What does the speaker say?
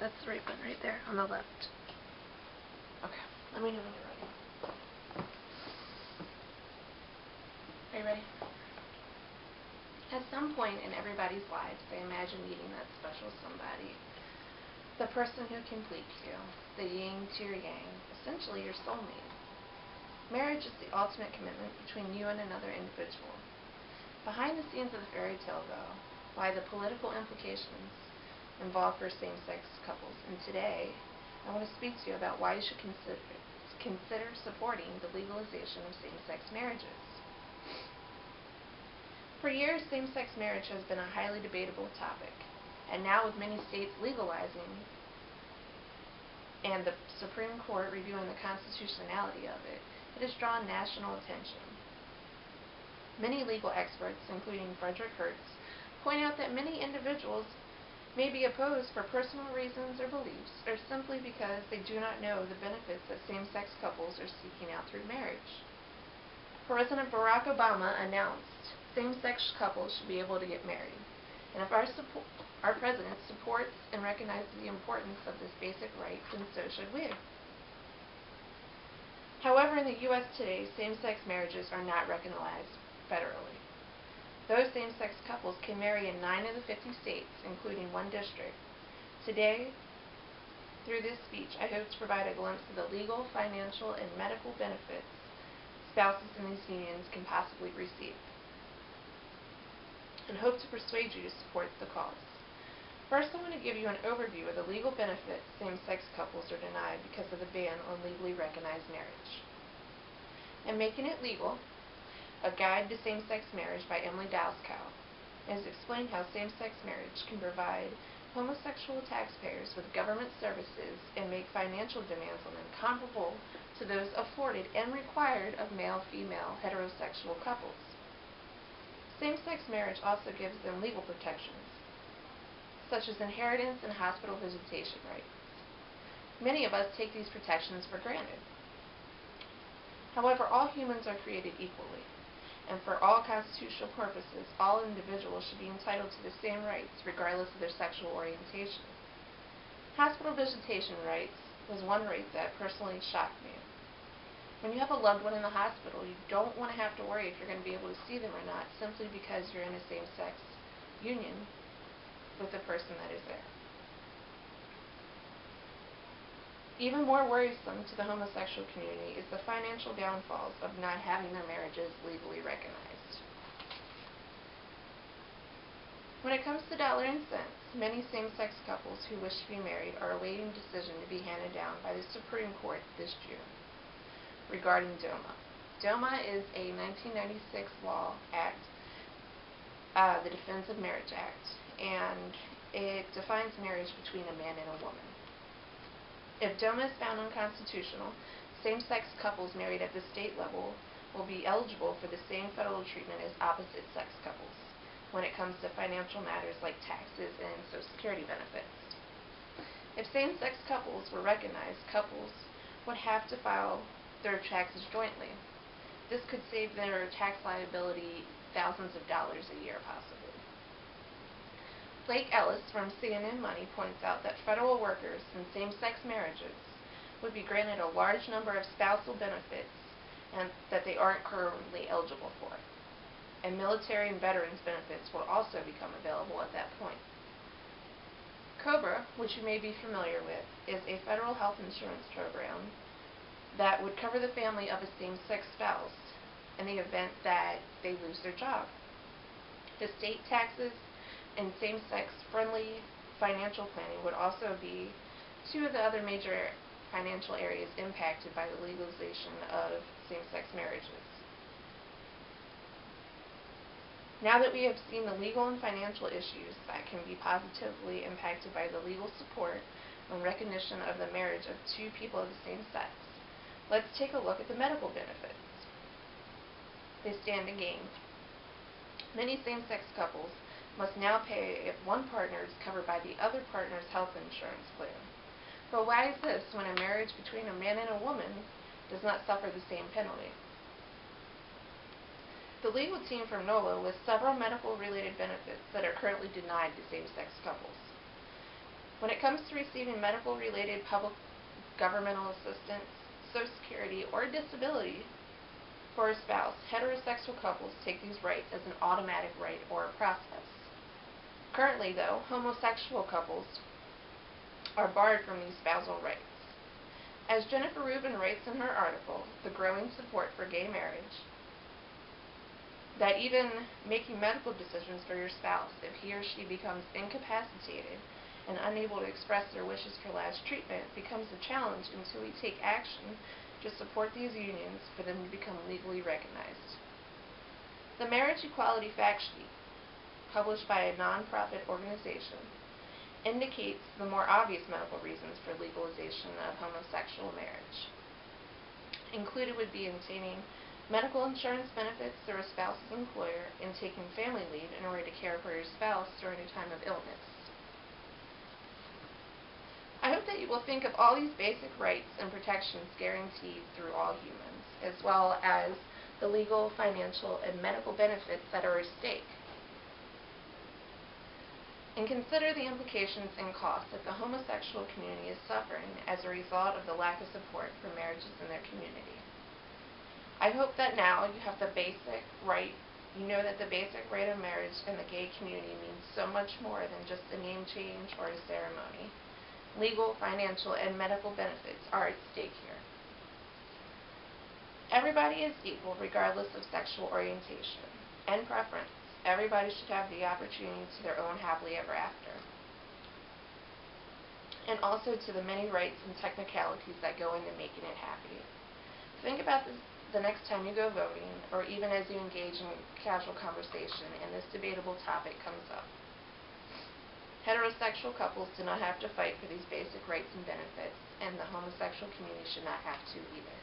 That's the right one right there on the left. Okay, let me know when you're ready. Are you ready? At some point in everybody's lives, they imagine meeting that special somebody. The person who completes you, the yin to your yang, essentially your soulmate. Marriage is the ultimate commitment between you and another individual. Behind the scenes of the fairy tale, though, lie the political implications involved for same-sex couples. And today, I want to speak to you about why you should consider supporting the legalization of same-sex marriages. For years, same-sex marriage has been a highly debatable topic, and now with many states legalizing and the Supreme Court reviewing the constitutionality of it, it has drawn national attention. Many legal experts, including Frederick Hertz, point out that many individuals may be opposed for personal reasons or beliefs, or simply because they do not know the benefits that same-sex couples are seeking out through marriage. President Barack Obama announced same-sex couples should be able to get married, and if our president supports and recognizes the importance of this basic right, then so should we. However, in the U.S. today, same-sex marriages are not recognized federally. Those same-sex couples can marry in 9 of the 50 states, including one district. Today, through this speech, I hope to provide a glimpse of the legal, financial, and medical benefits spouses in these unions can possibly receive, and hope to persuade you to support the cause. First, I want to give you an overview of the legal benefits same-sex couples are denied because of the ban on legally recognized marriage. In Making It Legal, A Guide to Same-Sex Marriage by Emily Dowskow, it is explained how same-sex marriage can provide homosexual taxpayers with government services and make financial demands on them comparable to those afforded and required of male-female heterosexual couples. Same-sex marriage also gives them legal protections, such as inheritance and hospital visitation rights. Many of us take these protections for granted. However, all humans are created equally, and for all constitutional purposes, all individuals should be entitled to the same rights, regardless of their sexual orientation. Hospital visitation rights was one right that personally shocked me. When you have a loved one in the hospital, you don't want to have to worry if you're going to be able to see them or not, simply because you're in a same-sex union with the person that is there. Even more worrisome to the homosexual community is the financial downfalls of not having their marriages legally recognized. When it comes to dollar and cents, many same-sex couples who wish to be married are awaiting a decision to be handed down by the Supreme Court this June regarding DOMA. DOMA is a 1996 law act, the Defense of Marriage Act, and it defines marriage between a man and a woman. If DOMA is found unconstitutional, same-sex couples married at the state level will be eligible for the same federal treatment as opposite-sex couples when it comes to financial matters like taxes and Social Security benefits. If same-sex couples were recognized, couples would have to file their taxes jointly. This could save their tax liability thousands of dollars a year, possibly. Blake Ellis from CNN Money points out that federal workers in same-sex marriages would be granted a large number of spousal benefits and that they aren't currently eligible for. And military and veterans benefits will also become available at that point. COBRA, which you may be familiar with, is a federal health insurance program that would cover the family of a same-sex spouse in the event that they lose their job. The state taxes and same-sex friendly financial planning would also be two of the other major financial areas impacted by the legalization of same-sex marriages. Now that we have seen the legal and financial issues that can be positively impacted by the legal support and recognition of the marriage of two people of the same sex, let's take a look at the medical benefits. They stand to gain. Many same-sex couples must now pay if one partner is covered by the other partner's health insurance plan. But why is this when a marriage between a man and a woman does not suffer the same penalty? The legal team from NOLA lists several medical-related benefits that are currently denied to same-sex couples. When it comes to receiving medical-related public governmental assistance, Social Security, or disability for a spouse, heterosexual couples take these rights as an automatic right or a process. Currently, though, homosexual couples are barred from these spousal rights. As Jennifer Rubin writes in her article, The Growing Support for Gay Marriage, that even making medical decisions for your spouse, if he or she becomes incapacitated and unable to express their wishes for last treatment, becomes a challenge until we take action to support these unions for them to become legally recognized. The Marriage Equality Fact Sheet, published by a nonprofit organization, indicates the more obvious medical reasons for legalization of homosexual marriage. Included would be obtaining medical insurance benefits through a spouse's employer and taking family leave in order to care for your spouse during a time of illness. I hope that you will think of all these basic rights and protections guaranteed through all humans, as well as the legal, financial, and medical benefits that are at stake. And consider the implications and costs that the homosexual community is suffering as a result of the lack of support for marriages in their community. I hope that now you have the basic right, you know that the basic right of marriage in the gay community means so much more than just a name change or a ceremony. Legal, financial, and medical benefits are at stake here. Everybody is equal regardless of sexual orientation and preference. Everybody should have the opportunity to their own happily ever after. And also to the many rights and technicalities that go into making it happy. Think about this the next time you go voting, or even as you engage in casual conversation and this debatable topic comes up. Heterosexual couples do not have to fight for these basic rights and benefits, and the homosexual community should not have to either.